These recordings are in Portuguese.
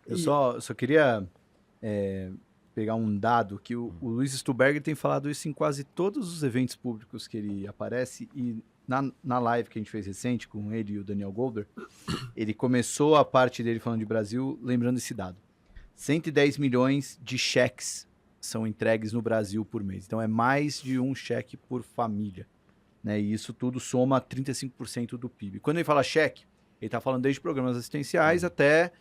Eu só queria pegar um dado que o Luiz Stuberger tem falado isso em quase todos os eventos públicos que ele aparece, e na live que a gente fez recente com ele e o Daniel Goldberg, ele começou a parte dele falando de Brasil lembrando esse dado. 110 milhões de cheques são entregues no Brasil por mês. Então é mais de um cheque por família, né? E isso tudo soma 35% do PIB. Quando ele fala cheque, ele está falando desde programas assistenciais até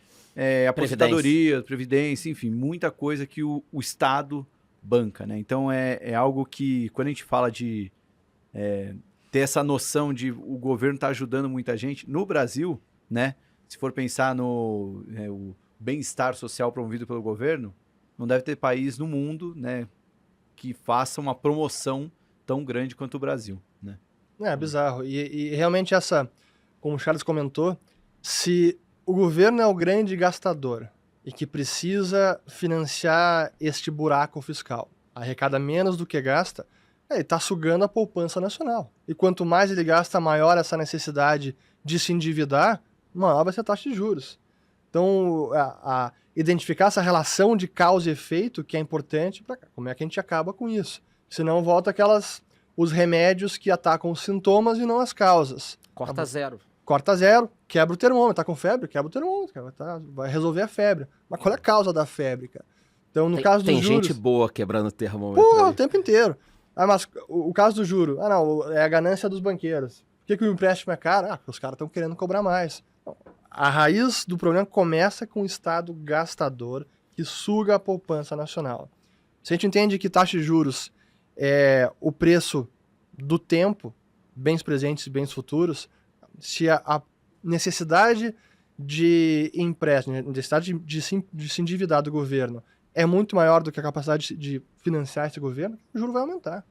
aposentadoria, previdência, enfim, muita coisa que o Estado banca, né? Então é algo que, quando a gente fala de ter essa noção de o governo está ajudando muita gente, no Brasil, né? Se for pensar no o bem-estar social promovido pelo governo, não deve ter país no mundo, né, que faça uma promoção tão grande quanto o Brasil, né? É bizarro. E realmente como o Charles comentou, se o governo é o grande gastador e que precisa financiar este buraco fiscal, arrecada menos do que gasta, ele está sugando a poupança nacional. E quanto mais ele gasta, maior essa necessidade de se endividar, maior vai ser a taxa de juros. Então, identificar essa relação de causa e efeito que é importante para como é que a gente acaba com isso. Senão volta os remédios que atacam os sintomas e não as causas. Corta zero. Corta zero, quebra o termômetro. Tá com febre? Quebra o termômetro. Vai resolver a febre. Mas qual é a causa da febre, cara? Então, no caso dos juros... Tem gente boa quebrando o termômetro. Porra, o tempo inteiro. Mas o caso do juro, não, é a ganância dos banqueiros. Por que o empréstimo é caro? Porque os caras estão querendo cobrar mais. A raiz do problema começa com o Estado gastador que suga a poupança nacional. Se a gente entende que taxa de juros é o preço do tempo, bens presentes e bens futuros, se a necessidade de empréstimo, a necessidade de se endividar do governo é muito maior do que a capacidade de financiar esse governo, o juro vai aumentar.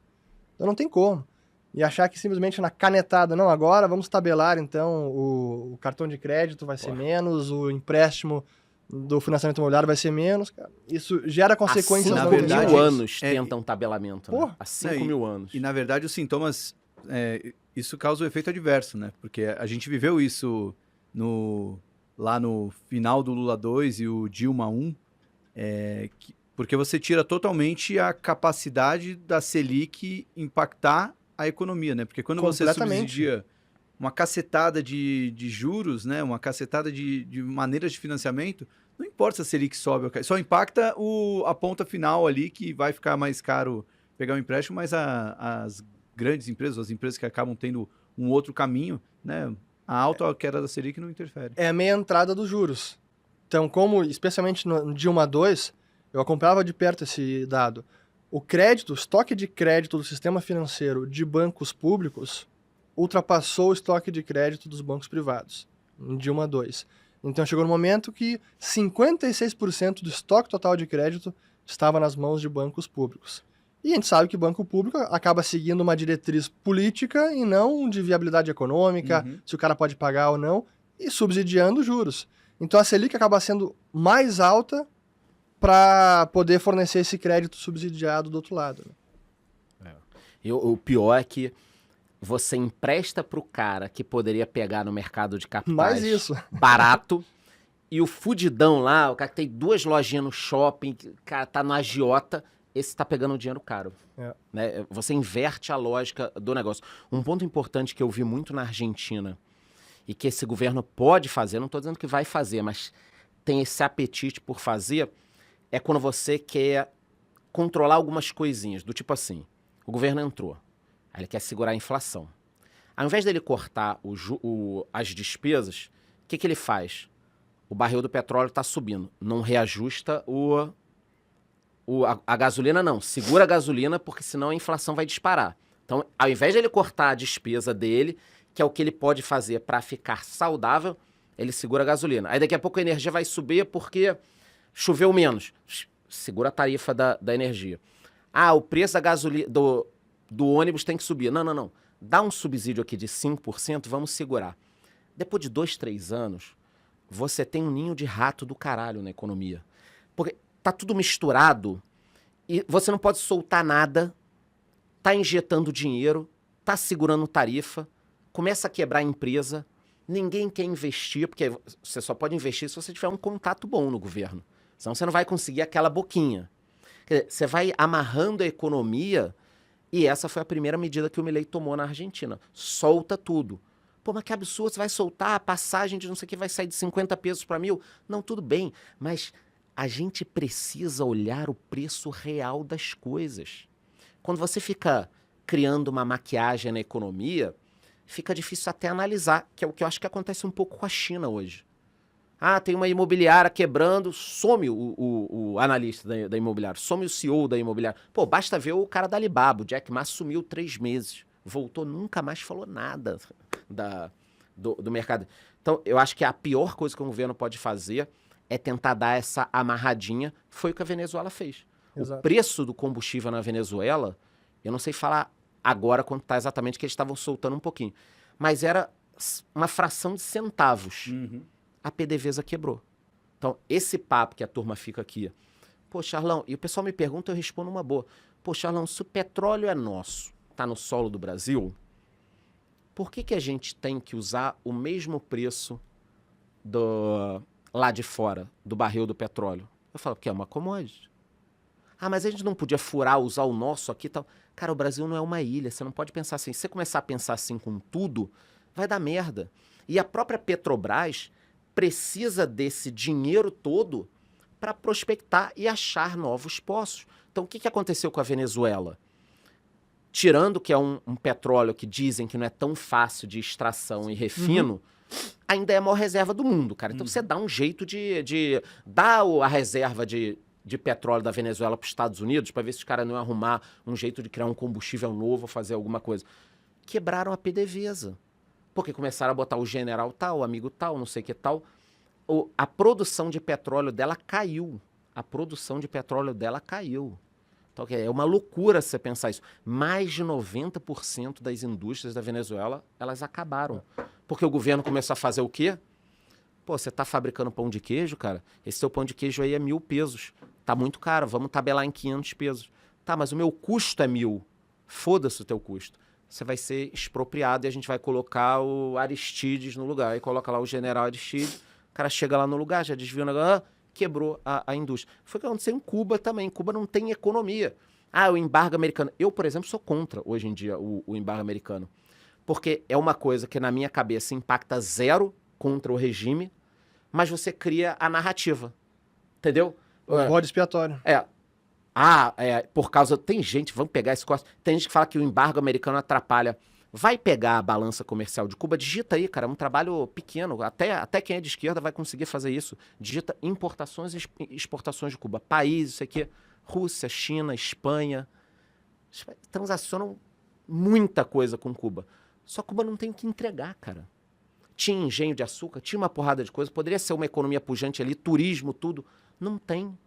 Então não tem como. E achar que simplesmente na canetada, não, agora vamos tabelar, então, o cartão de crédito vai ser menos, o empréstimo do financiamento imobiliário vai ser menos, cara. Isso gera consequências... Há 5 mil anos tentam tabelamento, né? Há 5 mil anos. E, na verdade, os sintomas... isso causa um efeito adverso, né? Porque a gente viveu isso lá no final do Lula 2 e o Dilma 1, porque você tira totalmente a capacidade da Selic impactar a economia, né? Porque quando você subsidia uma cacetada de juros, né? Uma cacetada de maneiras de financiamento, não importa se a Selic sobe ou cai, só impacta a ponta final ali, que vai ficar mais caro pegar um empréstimo, mas as grandes empresas, as empresas que acabam tendo um outro caminho, né? A alta ou a queda da Selic não interfere. É a meia entrada dos juros. Então, especialmente no Dilma 2, eu acompanhava de perto esse dado. O estoque de crédito do sistema financeiro de bancos públicos ultrapassou o estoque de crédito dos bancos privados, em Dilma 2. Então chegou no momento que 56% do estoque total de crédito estava nas mãos de bancos públicos. E a gente sabe que banco público acaba seguindo uma diretriz política e não de viabilidade econômica, se o cara pode pagar ou não, e subsidiando os juros. Então a Selic acaba sendo mais alta para poder fornecer esse crédito subsidiado do outro lado. E o pior é que você empresta para o cara que poderia pegar no mercado de capitais barato, e o fudidão lá, o cara que tem 2 lojinhas no shopping, o cara tá no agiota, esse tá pegando o dinheiro caro. Né? Você inverte a lógica do negócio. Um ponto importante que eu vi muito na Argentina, e que esse governo pode fazer, não estou dizendo que vai fazer, mas tem esse apetite por fazer, é quando você quer controlar algumas coisinhas, do tipo assim, o governo entrou, aí ele quer segurar a inflação. Ao invés dele cortar as despesas, o que ele faz? O barril do petróleo está subindo, não reajusta a gasolina, não. Segura a gasolina, porque senão a inflação vai disparar. Então, ao invés de ele cortar a despesa dele, que é o que ele pode fazer para ficar saudável, ele segura a gasolina. Aí daqui a pouco a energia vai subir porque choveu menos. Segura a tarifa da energia. O preço da gasolina do ônibus tem que subir. Não. Dá um subsídio aqui de 5%, vamos segurar. Depois de 2, 3 anos, você tem um ninho de rato do caralho na economia. Porque tá tudo misturado e você não pode soltar nada, tá injetando dinheiro, tá segurando tarifa, começa a quebrar a empresa, Ninguém quer investir, porque você só pode investir se você tiver um contato bom no governo. Senão você não vai conseguir aquela boquinha. Quer dizer, você vai amarrando a economia, e essa foi a primeira medida que o Milei tomou na Argentina. Solta tudo. Pô, mas que absurdo, você vai soltar a passagem de não sei o que, vai sair de 50 pesos para 1.000? Não, tudo bem, mas a gente precisa olhar o preço real das coisas. Quando você fica criando uma maquiagem na economia, fica difícil até analisar, que é o que eu acho que acontece um pouco com a China hoje. Ah, tem uma imobiliária quebrando, some o analista da imobiliária, some o CEO da imobiliária. Pô, basta ver o cara da Alibaba, o Jack Ma sumiu 3 meses, voltou, nunca mais falou nada do mercado. Então, eu acho que a pior coisa que o governo pode fazer é tentar dar essa amarradinha. Foi o que a Venezuela fez. Exato. O preço do combustível na Venezuela, eu não sei falar agora quanto está exatamente, que eles estavam soltando um pouquinho, mas era uma fração de centavos. A PDVSA quebrou. Então, esse papo que a turma fica aqui, pô, Charlão, e o pessoal me pergunta, eu respondo uma boa. Pô, Charlão, se o petróleo é nosso, tá no solo do Brasil, por que a gente tem que usar o mesmo preço lá de fora, do barril do petróleo? Eu falo, porque é uma commodity. Ah, mas a gente não podia furar, usar o nosso aqui e tal. Cara, o Brasil não é uma ilha, você não pode pensar assim. Se você começar a pensar assim com tudo, vai dar merda. E a própria Petrobras precisa desse dinheiro todo para prospectar e achar novos poços. Então, o que aconteceu com a Venezuela? Tirando que é um petróleo que dizem que não é tão fácil de extração e refino, ainda é a maior reserva do mundo, cara. Então, você dá um jeito de dar a reserva de petróleo da Venezuela para os Estados Unidos para ver se os caras não iam arrumar um jeito de criar um combustível novo ou fazer alguma coisa. Quebraram a PDVSA. Porque começaram a botar o general tal, o amigo tal, não sei o que tal. A produção de petróleo dela caiu. A produção de petróleo dela caiu. Então, é uma loucura você pensar isso. Mais de 90% das indústrias da Venezuela, elas acabaram. Porque o governo começou a fazer o quê? Pô, você tá fabricando pão de queijo, cara? Esse seu pão de queijo aí é 1.000 pesos. Tá muito caro, vamos tabelar em 500 pesos. Tá, mas o meu custo é 1.000. Foda-se o teu custo. Você vai ser expropriado e a gente vai colocar o Aristides no lugar. Aí coloca lá o general Aristides, o cara chega lá no lugar, já desvia o negócio, quebrou a indústria. Foi o que aconteceu em Cuba também. Cuba não tem economia. Ah, o embargo americano. Eu, por exemplo, sou contra, hoje em dia, o embargo americano. Porque é uma coisa que, na minha cabeça, impacta zero contra o regime, mas você cria a narrativa. Entendeu? O bode expiatório. Por causa... Tem gente, vamos pegar esse corte, tem gente que fala que o embargo americano atrapalha. Vai pegar a balança comercial de Cuba, digita aí, cara, é um trabalho pequeno, até quem é de esquerda vai conseguir fazer isso. Digita importações e exportações de Cuba. Países, isso aqui, Rússia, China, Espanha, transacionam muita coisa com Cuba. Só Cuba não tem o que entregar, cara. Tinha engenho de açúcar, tinha uma porrada de coisa, poderia ser uma economia pujante ali, turismo, tudo. Não tem.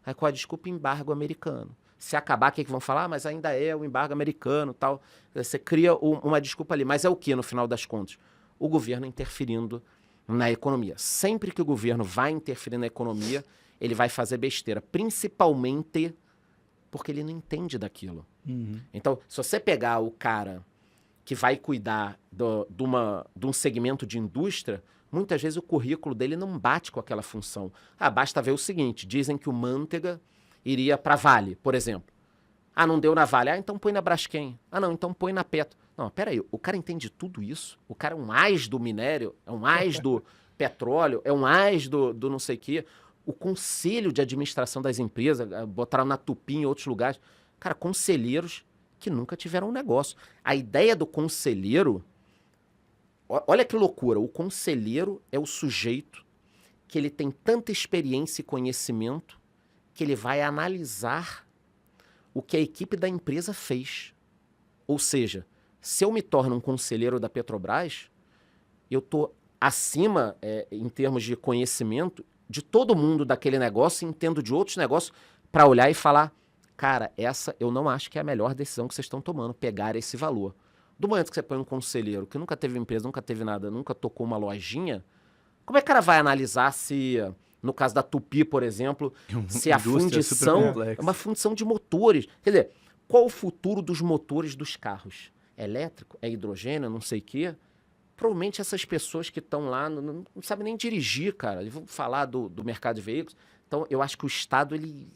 Aí qual a desculpa? Embargo americano. Se acabar, o que vão falar? Mas ainda é o embargo americano, tal. Você cria uma desculpa ali. Mas é o que, no final das contas? O governo interferindo na economia. Sempre que o governo vai interferir na economia, ele vai fazer besteira. Principalmente porque ele não entende daquilo. Então, se você pegar o cara que vai cuidar de um segmento de indústria, muitas vezes o currículo dele não bate com aquela função. Basta ver o seguinte, dizem que o Manteiga iria para Vale, por exemplo. Não deu na Vale. Então põe na Braskem. Não, então põe na Petro. Não, peraí, o cara entende tudo isso? O cara é um ás do minério, é um ás do petróleo, é um ás do não sei o quê. O conselho de administração das empresas, botaram na Tupi em outros lugares. Cara, conselheiros que nunca tiveram um negócio. A ideia do conselheiro... Olha que loucura, o conselheiro é o sujeito que ele tem tanta experiência e conhecimento que ele vai analisar o que a equipe da empresa fez. Ou seja, se eu me torno um conselheiro da Petrobras, eu estou acima, em termos de conhecimento, de todo mundo daquele negócio, entendo de outros negócios, para olhar e falar, cara, essa eu não acho que é a melhor decisão que vocês estão tomando, pegar esse valor. Do momento que você põe um conselheiro que nunca teve empresa, nunca teve nada, nunca tocou uma lojinha, como é que o cara vai analisar se, no caso da Tupi, por exemplo, se a fundição é uma fundição de motores? Quer dizer, qual o futuro dos motores dos carros? É elétrico? É hidrogênio? Não sei o quê? provavelmente essas pessoas que estão lá não sabem nem dirigir, cara. Eles vão falar do mercado de veículos. Então, eu acho que o Estado, ele...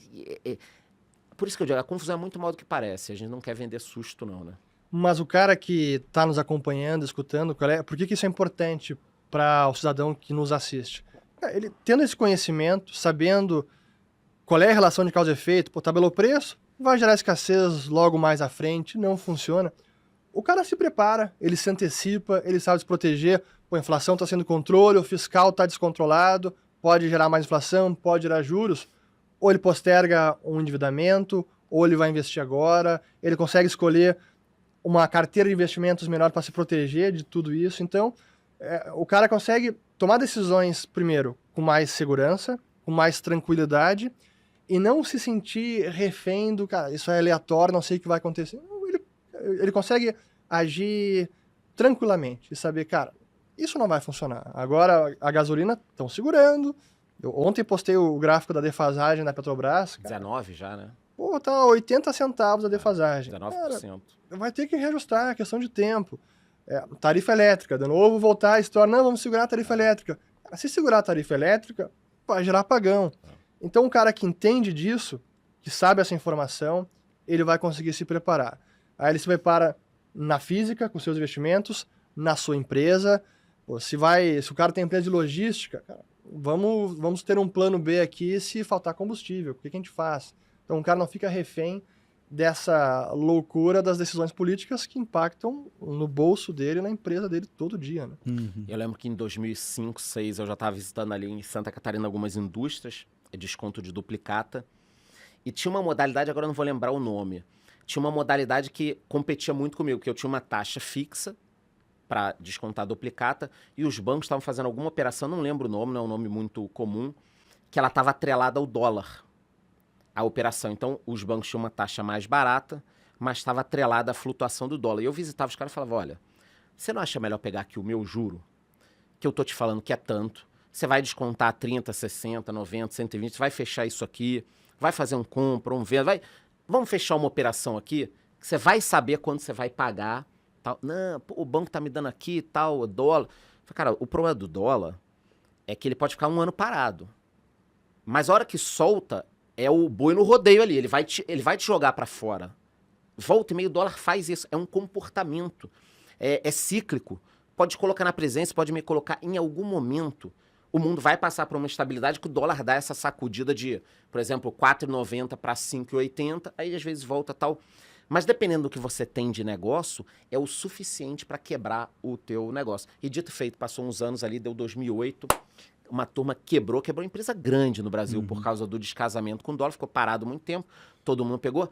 Por isso que eu digo, a confusão é muito maior do que parece. A gente não quer vender susto, não, né? Mas o cara que está nos acompanhando, escutando, por que isso é importante para o cidadão que nos assiste? Ele tendo esse conhecimento, sabendo qual é a relação de causa e efeito, tabelou preço, vai gerar escassez logo mais à frente, não funciona. O cara se prepara, ele se antecipa, ele sabe se proteger. A inflação está sendo controle, o fiscal está descontrolado, pode gerar mais inflação, pode gerar juros. Ou ele posterga um endividamento, ou ele vai investir agora. Ele consegue escolher uma carteira de investimentos melhor para se proteger de tudo isso. Então, o cara consegue tomar decisões, primeiro, com mais segurança, com mais tranquilidade, e não se sentir refém do, cara, isso é aleatório, não sei o que vai acontecer. Ele consegue agir tranquilamente e saber, cara, isso não vai funcionar. Agora a gasolina estão segurando. Eu ontem postei o gráfico da defasagem da Petrobras. Cara, 19 já, né? Pô, tá 80 centavos a defasagem. 19%. Cara, vai ter que reajustar, é questão de tempo. Tarifa elétrica, de novo voltar a história, não, vamos segurar a tarifa elétrica. Cara, se segurar a tarifa elétrica, vai gerar apagão. Então, um cara que entende disso, que sabe essa informação, ele vai conseguir se preparar. Aí ele se prepara na física, com seus investimentos, na sua empresa. Pô, se o cara tem empresa de logística, cara, vamos ter um plano B aqui se faltar combustível. O que a gente faz? Então, o cara não fica refém dessa loucura das decisões políticas que impactam no bolso dele e na empresa dele todo dia, né? Uhum. Eu lembro que em 2005, 2006, eu já estava visitando ali em Santa Catarina algumas indústrias, desconto de duplicata, e tinha uma modalidade, agora eu não vou lembrar o nome, tinha uma modalidade que competia muito comigo, que eu tinha uma taxa fixa para descontar a duplicata, e os bancos estavam fazendo alguma operação, não lembro o nome, não é um nome muito comum, que ela estava atrelada ao dólar, a operação. Então, os bancos tinham uma taxa mais barata, mas estava atrelada à flutuação do dólar. E eu visitava os caras e falava, olha, você não acha melhor pegar aqui o meu juro, que eu tô te falando que é tanto, você vai descontar 30, 60, 90, 120, você vai fechar isso aqui, vai fazer um compra, um venda, vamos fechar uma operação aqui, que você vai saber quando você vai pagar, tal. Não, pô, o banco tá me dando aqui, tal, o dólar. Cara, o problema do dólar é que ele pode ficar um ano parado. Mas a hora que solta, é o boi no rodeio ali, ele vai te jogar para fora. Volta e meio, o dólar faz isso, é um comportamento, é cíclico. Pode colocar na presença, pode me colocar em algum momento. O mundo vai passar por uma estabilidade que o dólar dá essa sacudida de, por exemplo, 4,90 para 5,80, aí às vezes volta tal. Mas dependendo do que você tem de negócio, é o suficiente para quebrar o teu negócio. E dito e feito, passou uns anos ali, deu 2008... uma turma quebrou empresa grande no Brasil por causa do descasamento com o dólar, ficou parado muito tempo, todo mundo pegou.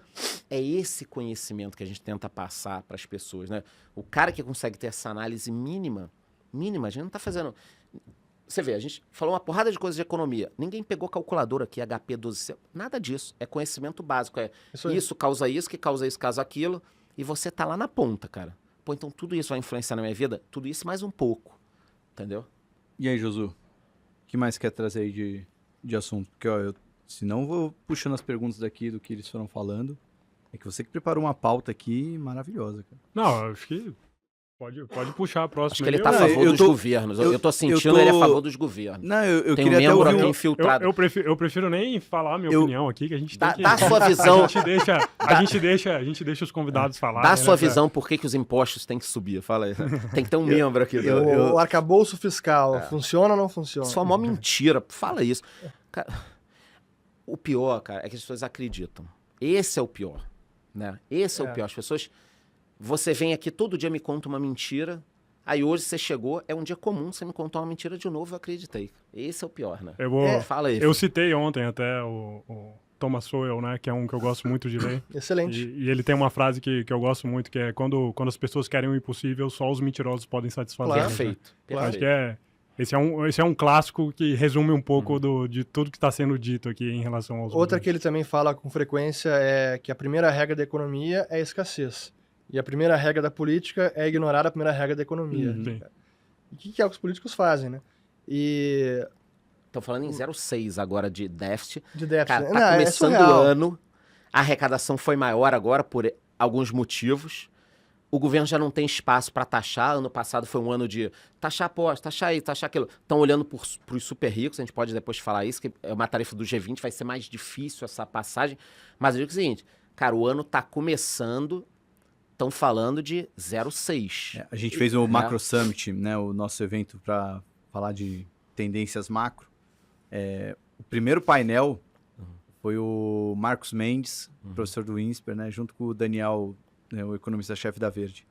É esse conhecimento que a gente tenta passar para as pessoas, né? O cara que consegue ter essa análise mínima, a gente não está fazendo... Você vê, a gente falou uma porrada de coisas de economia, ninguém pegou calculadora aqui, HP 12C, nada disso, é conhecimento básico, isso causa isso, que causa isso, causa aquilo, e você tá lá na ponta, cara. Pô, então tudo isso vai influenciar na minha vida? Tudo isso mais um pouco, entendeu? E aí, Josu? O que mais quer trazer aí de assunto? Porque, ó, senão eu vou puxando as perguntas daqui do que eles foram falando. É que você que preparou uma pauta aqui maravilhosa, cara. Não, acho que pode puxar a próxima. Acho que ele tá a favor dos governos. Eu tô sentindo ele a favor dos governos. Não, eu tem queria um membro até ouvir aqui infiltrado. Eu prefiro nem falar a minha opinião aqui, que a gente tem que... Dá a sua visão. A gente deixa os convidados falarem. Dá a sua visão por que os impostos têm que subir. Fala aí. Tem que ter um membro aqui. O arcabouço fiscal funciona ou não funciona? Isso é uma mentira. Fala isso. Cara, o pior, cara, é que as pessoas acreditam. Esse é o pior. Né? Esse é o pior. As pessoas... Você vem aqui, todo dia me conta uma mentira, aí hoje você chegou, é um dia comum, você me contou uma mentira de novo, eu acreditei. Esse é o pior, né? Fala aí. Eu citei ontem até o Thomas Sowell, né, que é um que eu gosto muito de ler. Excelente. E ele tem uma frase que eu gosto muito, que é quando as pessoas querem o impossível, só os mentirosos podem satisfazer. Claro. Perfeito. Né? Acho que esse é um clássico que resume um pouco de tudo que está sendo dito aqui em relação aos Outra governos. que ele também fala com frequência é que a primeira regra da economia é a escassez. E a primeira regra da política é ignorar a primeira regra da economia. E o que é o que os políticos fazem, né? Estão falando em 0,6 agora de déficit. Cara, tá começando o ano, a arrecadação foi maior agora por alguns motivos. o governo já não tem espaço para taxar. Ano passado foi um ano de taxar aposta, taxar isso, taxar aquilo. Estão olhando para os super ricos, a gente pode depois falar isso, que é uma tarefa do G20, vai ser mais difícil essa passagem. Mas eu digo o seguinte, cara, o ano tá começando, estão falando de 0,6. A gente fez o Macro Summit, né, o nosso evento para falar de tendências macro. O primeiro painel foi o Marcos Mendes, professor do INSPER, né, junto com o Daniel, né, o economista-chefe da Verde.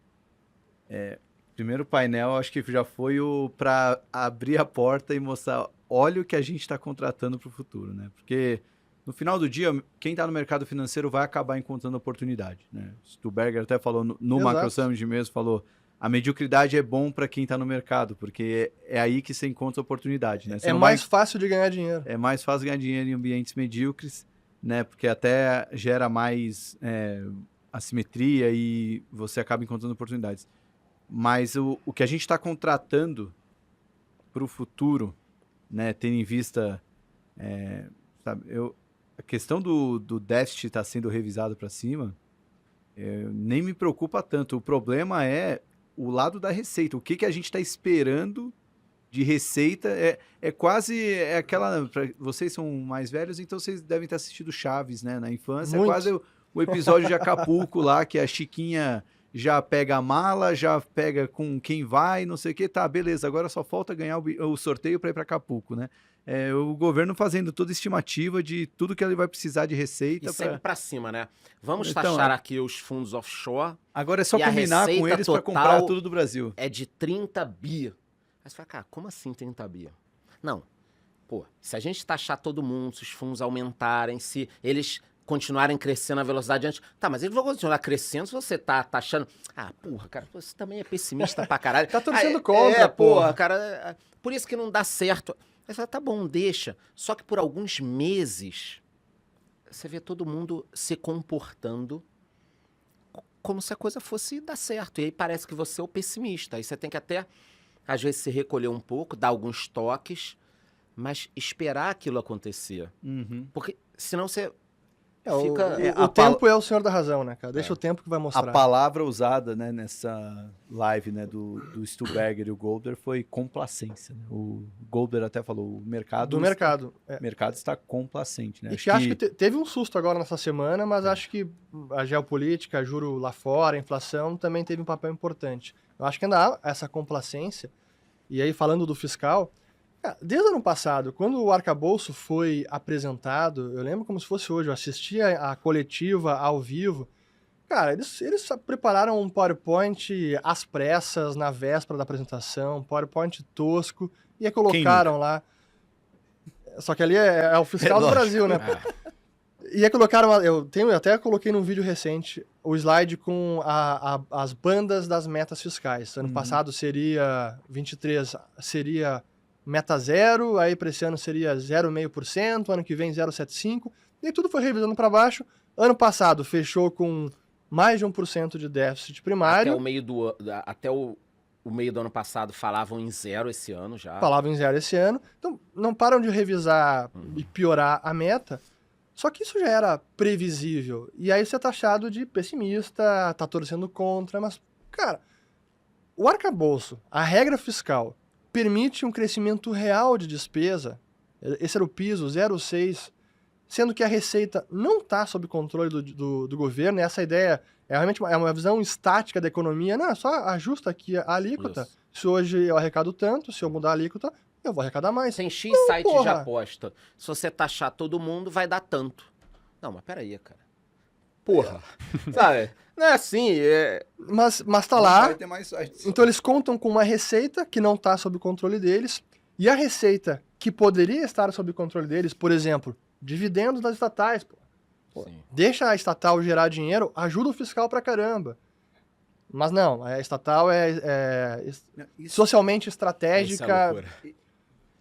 Primeiro painel, acho que já foi para abrir a porta e mostrar, olha o que a gente está contratando para o futuro, né? Porque no final do dia, quem está no mercado financeiro vai acabar encontrando oportunidade, né? Stuberger até falou no Macro Summit mesmo, falou, a mediocridade é bom para quem está no mercado, porque é aí que você encontra oportunidade, né? É mais fácil de ganhar dinheiro. É mais fácil ganhar dinheiro em ambientes medíocres, né? Porque até gera mais assimetria e você acaba encontrando oportunidades. Mas o que a gente está contratando para o futuro, né? Tendo em vista, sabe, a questão do déficit estar sendo revisado para cima, nem me preocupa tanto. O problema é o lado da receita. O que a gente está esperando de receita? Quase aquela... Vocês são mais velhos, então vocês devem ter assistido Chaves, né, na infância. Muito. É quase o episódio de Acapulco lá, que a Chiquinha já pega a mala, já pega com quem vai, não sei o que. Tá, beleza, agora só falta ganhar o sorteio para ir para Acapulco, né? O governo fazendo toda a estimativa de tudo que ele vai precisar de receita. E sempre para cima, né? Vamos Então, taxar aqui os fundos offshore. Agora é só e combinar com eles para comprar tudo do Brasil. É de 30 bi. Aí você fala, cara, como assim 30 bi? Não. Pô, se a gente taxar todo mundo, se os fundos aumentarem, se eles continuarem crescendo a velocidade antes... Tá, mas eles vão continuar crescendo se você tá taxando... Ah, porra, cara, você também é pessimista pra caralho. Tá torcendo contra, porra, cara. Por isso que não dá certo. Aí você fala, tá bom, deixa. Só que por alguns meses, você vê todo mundo se comportando como se a coisa fosse dar certo. E aí parece que você é o pessimista. Aí você tem que até, às vezes, se recolher um pouco, dar alguns toques, mas esperar aquilo acontecer. Porque senão você fica... O tempo é o senhor da razão, né, cara? Deixa o tempo que vai mostrar. A palavra usada, né, nessa live, né, do Stuberger e o Goldberg foi complacência. Né? O Goldberg até falou, o mercado... O mercado está complacente, né? Acho que teve um susto agora nessa semana, mas acho que a geopolítica, juro lá fora, a inflação, também teve um papel importante. Eu acho que ainda há essa complacência. E aí, falando do fiscal... Desde o ano passado, quando o arcabouço foi apresentado, eu lembro como se fosse hoje, eu assisti a coletiva ao vivo. Cara, eles prepararam um PowerPoint às pressas, na véspera da apresentação, PowerPoint tosco, e aí colocaram lá... Só que ali é o fiscal do Brasil, né? E aí colocaram... Eu até coloquei num vídeo recente o slide com as bandas das metas fiscais. Ano passado seria 23, seria... meta 0, aí para esse ano seria 0,5%, ano que vem 0,75%, e tudo foi revisando para baixo. Ano passado fechou com mais de 1% de déficit primário. Até o meio do ano passado falavam em 0 esse ano já. Falavam em 0 esse ano. Então, não param de revisar e piorar a meta. Só que isso já era previsível. E aí você é taxado de pessimista, tá torcendo contra, mas, cara, o arcabouço, a regra fiscal, permite um crescimento real de despesa, esse era o piso, 0,6%, sendo que a receita não está sob controle do governo, e essa ideia é realmente uma visão estática da economia, não, só ajusta aqui a alíquota, isso. Se hoje eu arrecado tanto, se eu mudar a alíquota, eu vou arrecadar mais. Tem X sites de aposta, se você taxar todo mundo, vai dar tanto. Não, mas peraí, cara. Porra, sabe? Não é assim, Mas tá lá, então eles contam com uma receita que não está sob controle deles, e a receita que poderia estar sob controle deles, por exemplo, dividendos das estatais, deixa a estatal gerar dinheiro, ajuda o fiscal pra caramba. Mas não, a estatal é socialmente estratégica.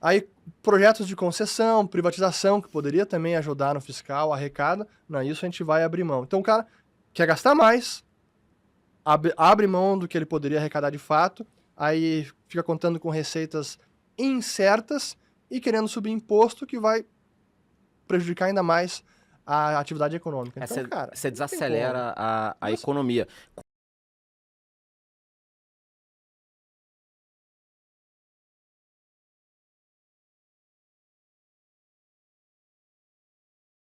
Aí, projetos de concessão, privatização, que poderia também ajudar no fiscal, arrecada, não, isso a gente vai abrir mão. Então o cara quer gastar mais, abre mão do que ele poderia arrecadar de fato, aí fica contando com receitas incertas e querendo subir imposto que vai prejudicar ainda mais a atividade econômica. Então, cara, você desacelera a economia.